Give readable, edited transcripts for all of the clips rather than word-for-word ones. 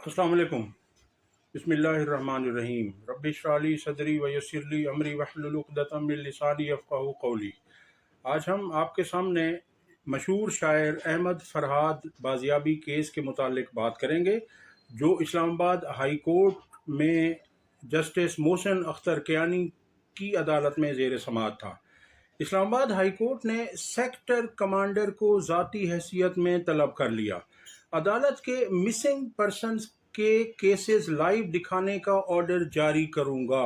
अस्सलाम वालेकुम। बिस्मिल्लाहिर्रहमानिर्रहीम। रब्बि इश्रह ली सदरी व यस्सिर ली अमरी वहलुल उक़दतम मिन लिसानी यफ़क़हू क़ौली। आज हम आपके सामने मशहूर शायर अहमद फ़रहाद बाज़ियाबी केस के मुतालिक बात करेंगे, जो इस्लामाबाद हाई कोर्ट में जस्टिस मोहसिन अख्तर कियानी की अदालत में ज़ेर समाअत था। इस्लामाबाद हाई कोर्ट ने सेक्टर कमांडर को ज़ाती हैसियत में तलब कर लिया। अदालत के मिसिंग पर्सनस के केसेस लाइव दिखाने का ऑर्डर जारी करूंगा।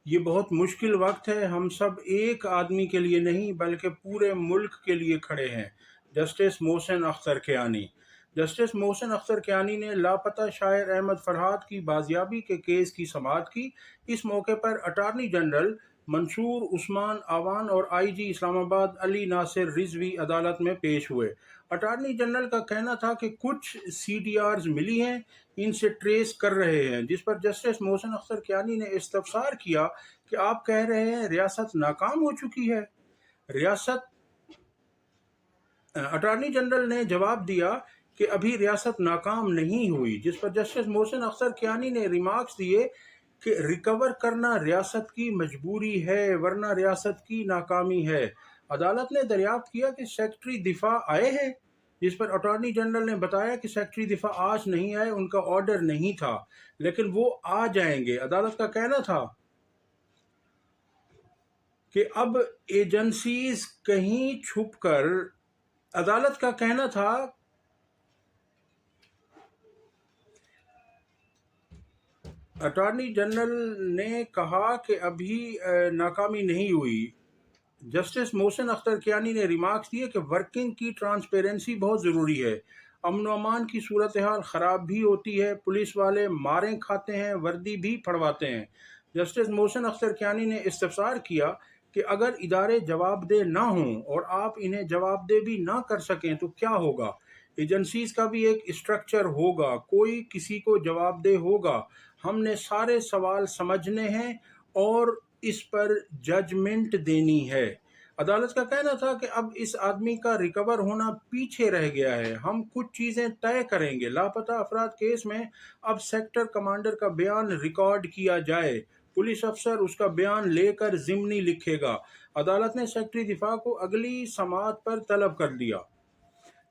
ये बहुत मुश्किल वक्त है, हम सब एक आदमी के लिए नहीं बल्कि पूरे मुल्क के लिए खड़े हैं। जस्टिस मोहसिन अख्तर कियानी। जस्टिस मोहसिन अख्तर कियानी ने लापता शायर अहमद फ़रहाद की बाजियाबी के केस की समाअत की। इस मौके पर अटार्नी जनरल मंसूर उस्मान आवान और आईजी इस्लामाबाद अली नासिर रिजवी अदालत में पेश हुए। अटार्नी जनरल का कहना था कि कुछ CDRs मिली हैं, इनसे ट्रेस कर रहे हैं, जिस पर जस्टिस मोहसिन अख्तर कियानी ने इस्तफसार किया कि आप कह रहे हैं रियासत नाकाम हो चुकी है। अटार्नी जनरल ने जवाब दिया कि अभी रियासत नाकाम नहीं हुई, जिस पर जस्टिस मोहसिन अख्तर कियानी ने रिमार्क्स दिए कि रिकवर करना रियासत की मजबूरी है, वरना रियासत की नाकामी है। अदालत ने दरियाफ्त किया कि सेक्रेटरी दिफा आए हैं, जिस पर अटॉर्नी जनरल ने बताया कि सेक्रेटरी दिफा आज नहीं आए, उनका ऑर्डर नहीं था, लेकिन वो आ जाएंगे। अदालत का कहना था कि अब एजेंसीज कहीं छुपकर अदालत का कहना था अटॉर्नी जनरल ने कहा कि अभी नाकामी नहीं हुई। जस्टिस मोहसिन अख्तर कियानी ने रिमार्क्स दिए कि वर्किंग की ट्रांसपेरेंसी बहुत ज़रूरी है। अमन व अमान की सूरत हाल ख़राब भी होती है, पुलिस वाले मारें खाते हैं, वर्दी भी फड़वाते हैं। जस्टिस मोहसिन अख्तर कियानी ने इस्तफसार किया कि अगर इदारे जवाबदेह ना हों और आप इन्हें जवाबदेह भी ना कर सकें तो क्या होगा। एजेंसीज का भी एक स्ट्रक्चर होगा, कोई किसी को जवाबदेह होगा। हमने सारे सवाल समझने हैं और इस पर जजमेंट देनी है। अदालत का कहना था कि अब इस आदमी का रिकवर होना पीछे रह गया है, हम कुछ चीज़ें तय करेंगे। लापता अफराद केस में अब सेक्टर कमांडर का बयान रिकॉर्ड किया जाए, पुलिस अफसर उसका बयान लेकर ज़िमनी लिखेगा। अदालत ने सेक्रेटरी दिफा को अगली समाअत पर तलब कर दिया।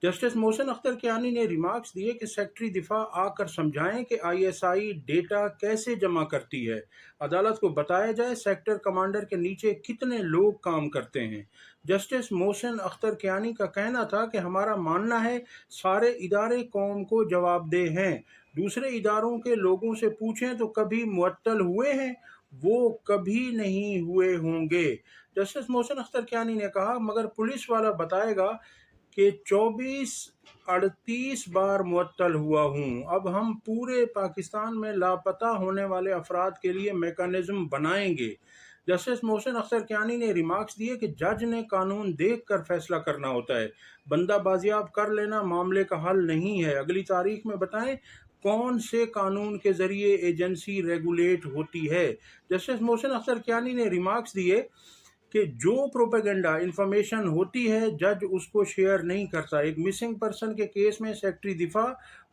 जस्टिस मोहसिन अख्तर कियानी ने रिमार्क्स दिए कि सेक्रेटरी दिफा आकर समझाएं कि ISI डेटा कैसे जमा करती है। अदालत को बताया जाए सेक्टर कमांडर के नीचे कितने लोग काम करते हैं। जस्टिस मोहसिन अख्तर कियानी का कहना था कि हमारा मानना है सारे इदारे कौम को जवाबदेह हैं। दूसरे इदारों के लोगों से पूछें तो कभी मुअत्तल हुए हैं, वो कभी नहीं हुए होंगे। जस्टिस मोहसिन अख्तर कियानी ने कहा मगर पुलिस वाला बताएगा कि 24-38 बार मुअत्तल हुआ हूँ। अब हम पूरे पाकिस्तान में लापता होने वाले अफराद के लिए मेकानिज़्म बनाएंगे। जस्टिस मोहसिन अख्तर कियानी ने रिमार्क्स दिए कि जज ने कानून देख कर फैसला करना होता है, बंदा बाजियाब कर लेना मामले का हल नहीं है। अगली तारीख में बताएं कौन से कानून के ज़रिए एजेंसी रेगुलेट होती है। जस्टिस मोहसिन अख्तर कियानी ने रिमार्क्स दिए कि जो प्रोपेगेंडा इंफॉर्मेशन होती है जज उसको शेयर नहीं करता। एक मिसिंग पर्सन के केस में सेक्रेटरी दिफा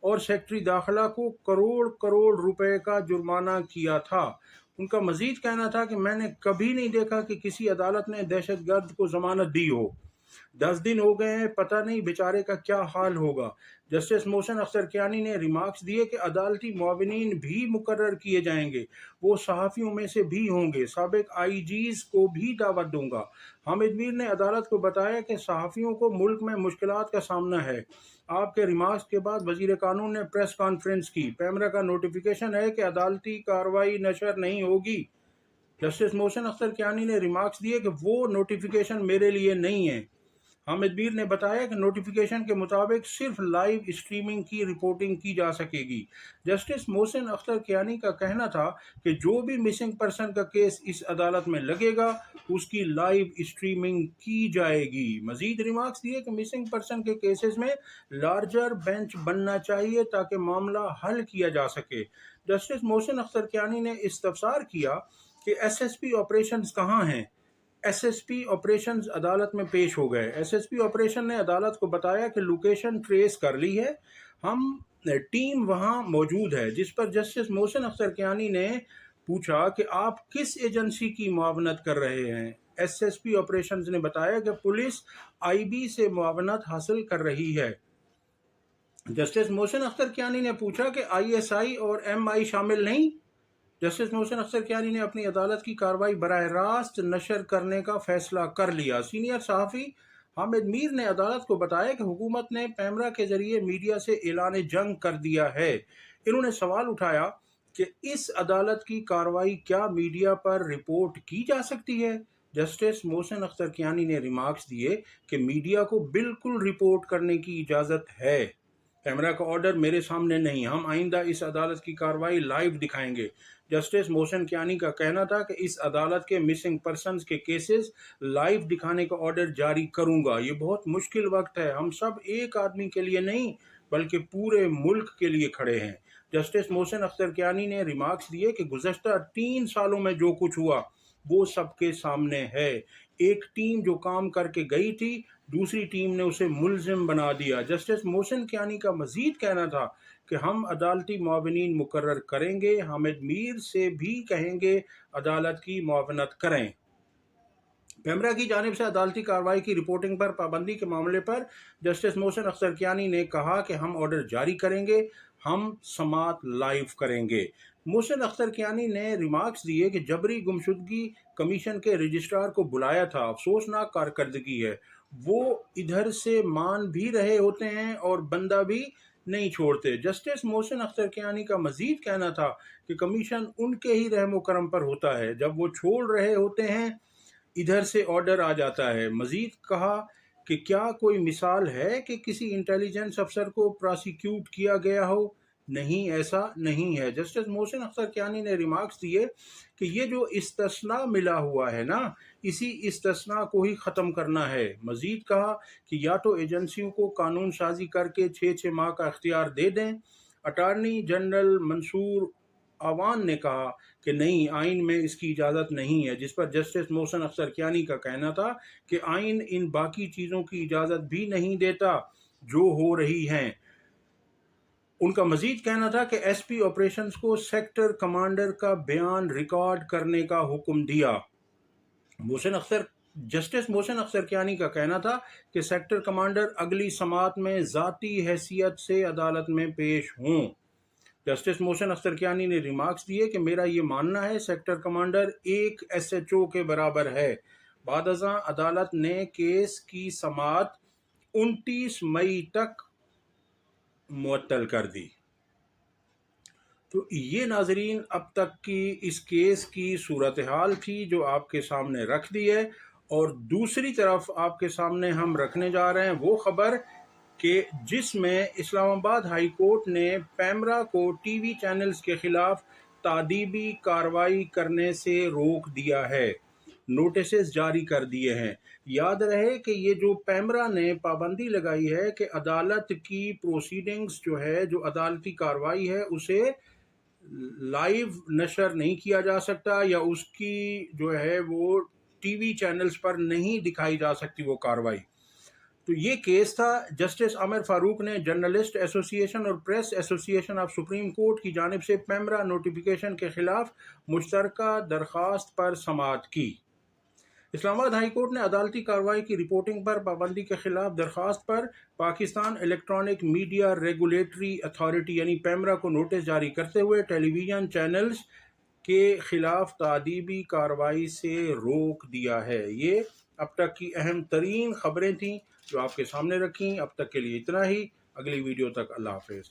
और सेक्रेटरी दाखिला को करोड़ करोड़ रुपए का जुर्माना किया था। उनका मजीद कहना था कि मैंने कभी नहीं देखा कि किसी अदालत ने दहशतगर्द को जमानत दी हो। 10 दिन हो गए हैं, पता नहीं बेचारे का क्या हाल होगा। जस्टिस मोहसिन अख्तर कियानी ने रिमार्क्स दिए कि अदालती मुआविनीन भी मुकर्रर किए जाएंगे, वो सहाफ़ियों में से भी होंगे। साबिक IGs को भी दावत दूंगा। हामिद मीर ने अदालत को बताया कि सहाफ़ियों को मुल्क में मुश्किलात का सामना है। आपके रिमार्क्स के बाद वज़ीर कानून ने प्रेस कॉन्फ्रेंस की। पैमरा का नोटिफिकेशन है कि अदालती कार्रवाई नशर नहीं होगी। जस्टिस मोहसिन अख्तर कियानी ने रिमार्क्स दिए कि वो नोटिफिकेशन मेरे लिए नहीं है। हामिद मीर ने बताया कि नोटिफिकेशन के मुताबिक सिर्फ लाइव स्ट्रीमिंग की रिपोर्टिंग की जा सकेगी। जस्टिस मोहसिन अख्तर कियानी का कहना था कि जो भी मिसिंग पर्सन का केस इस अदालत में लगेगा उसकी लाइव स्ट्रीमिंग की जाएगी। मजीद रिमार्क्स दिए कि मिसिंग पर्सन के केसेस में लार्जर बेंच बनना चाहिए ताकि मामला हल किया जा सके। जस्टिस मोहसिन अख्तर कियानी ने इस्तफसार किया कि SSP ऑपरेशंस कहाँ हैं। SSP ऑपरेशंस अदालत में पेश हो गए। SSP ऑपरेशन ने अदालत को बताया कि लोकेशन ट्रेस कर ली है, हम ٹیم وہاں موجود ہے، جس پر جسٹس محسن اختر کیانی نے پوچھا کہ آپ کس ایجنسی کی معاونت کر رہے ہیں۔ ایس ایس پی آپریشنز نے بتایا کہ پولیس آئی بی سے معاونت حاصل کر رہی ہے۔ جسٹس محسن اختر کیانی نے پوچھا کہ آئی ایس آئی اور ایم آئی شامل نہیں۔ جسٹس محسن اختر کیانی نے اپنی عدالت کی کارروائی براہ راست نشر کرنے کا فیصلہ کر لیا۔ سینئر صحافی حامد میر نے عدالت کو بتایا کہ حکومت نے پیمرا کے ذریعے میڈیا سے اعلان جنگ کر دیا ہے۔ انہوں نے سوال اٹھایا کہ اس عدالت کی کارروائی کیا میڈیا پر رپورٹ کی جا سکتی ہے؟ جسٹس محسن اختر کیانی نے ریمارکس دیے کہ میڈیا کو بالکل رپورٹ کرنے کی اجازت ہے۔ پیمرا کا آرڈر میرے سامنے نہیں، ہم آئندہ اس عدالت کی کارروائی لائیو دکھائیں گے۔ جسٹس محسن کیانی کا کہنا تھا کہ اس عدالت کے مسنگ پرسنز کے کیسز لائیو دکھانے کا آرڈر جاری کروں گا۔ یہ بہت مشکل وقت ہے، ہم سب ایک آدمی کے لیے نہیں بلکہ پورے ملک کے لیے کھڑے ہیں۔ جسٹس محسن اختر کیانی نے ریمارکس دیے کہ گزشتہ 3 سالوں میں جو کچھ ہوا وہ سب کے سامنے ہے۔ ایک ٹیم جو کام کر کے گئی تھی، دوسری ٹیم نے اسے ملزم بنا دیا۔ جسٹس محسن کیانی کا مزید کہنا تھا کہ ہم عدالتی معاونین مقرر کریں گے، حامد میر سے بھی کہیں گے عدالت کی معاونت کریں۔ پیمرا کی جانب سے عدالتی کارروائی کی رپورٹنگ پر پابندی کے معاملے پر جسٹس محسن اختر کیانی نے کہا کہ ہم آرڈر جاری کریں گے، ہم سماعت لائیو کریں گے۔ محسن اختر کیانی نے ریمارکس دیے کہ جبری گمشدگی کمیشن کے رجسٹرار کو بلایا تھا، افسوسناک کارکردگی ہے۔ وہ ادھر سے مان بھی رہے ہوتے ہیں اور بندہ بھی نہیں چھوڑتے۔ جسٹس محسن اختر کیانی کا مزید کہنا تھا کہ کمیشن ان کے ہی رحم و کرم پر ہوتا ہے، جب وہ چھوڑ رہے ہوتے ہیں ادھر سے آرڈر آ جاتا ہے۔ مزید کہا کہ کیا کوئی مثال ہے کہ کسی انٹیلیجنس افسر کو پراسیکیوٹ کیا گیا ہو؟ نہیں، ایسا نہیں ہے۔ جسٹس محسن اختر کیانی نے ریمارکس دیے کہ یہ جو استثناء ملا ہوا ہے نا، اسی استثناء کو ہی ختم کرنا ہے۔ مزید کہا کہ یا تو ایجنسیوں کو قانون سازی کر کے 6 ماہ کا اختیار دے دیں۔ اٹارنی جنرل منصور آوان نے کہا کہ نہیں، آئین میں اس کی اجازت نہیں ہے، جس پر جسٹس محسن اختر کیانی کا کہنا تھا کہ آئین ان باقی چیزوں کی اجازت بھی نہیں دیتا جو ہو رہی ہیں۔ ان کا مزید کہنا تھا کہ ایس پی آپریشنز کو سیکٹر کمانڈر کا بیان ریکارڈ کرنے کا حکم دیا۔ جسٹس محسن اختر کیانی کا کہنا تھا کہ سیکٹر کمانڈر اگلی سماعت میں ذاتی حیثیت سے عدالت میں پیش ہوں۔ جسٹس محسن اختر کیانی نے ریمارکس دیے کہ میرا یہ ماننا ہے سیکٹر کمانڈر ایک ایس ایچ او کے برابر ہے۔ بعد ازاں عدالت نے کیس کی سماعت 29 مئی تک معطل کر دی۔ تو یہ ناظرین اب تک کی اس کیس کی صورتحال تھی جو آپ کے سامنے رکھ دی ہے، اور دوسری طرف آپ کے سامنے ہم رکھنے جا رہے ہیں وہ خبر کہ جس میں اسلام آباد ہائی کورٹ نے پیمرا کو ٹی وی چینلز کے خلاف تادیبی کارروائی کرنے سے روک دیا ہے، نوٹسز جاری کر دیے ہیں۔ یاد رہے کہ یہ جو پیمرا نے پابندی لگائی ہے کہ عدالت کی پروسیڈنگز جو ہے، جو عدالتی کارروائی ہے، اسے لائیو نشر نہیں کیا جا سکتا، یا اس کی جو ہے وہ ٹی وی چینلز پر نہیں دکھائی جا سکتی وہ کارروائی۔ تو یہ کیس تھا۔ جسٹس عامر فاروق نے جرنلسٹ ایسوسی ایشن اور پریس ایسوسی ایشن آف سپریم کورٹ کی جانب سے پیمرا نوٹیفیکیشن کے خلاف مشترکہ درخواست پر سماعت کی۔ اسلام آباد ہائی کورٹ نے عدالتی کارروائی کی رپورٹنگ پر پابندی کے خلاف درخواست پر Pakistan electronic media regulatory authority یعنی پیمرا کو نوٹس جاری کرتے ہوئے ٹیلی ویژن چینلز کے خلاف تادیبی کارروائی سے روک دیا ہے۔ یہ اب تک کی اہم ترین خبریں تھیں جو آپ کے سامنے رکھیں۔ اب تک کے لیے اتنا ہی، اگلی ویڈیو تک اللہ حافظ۔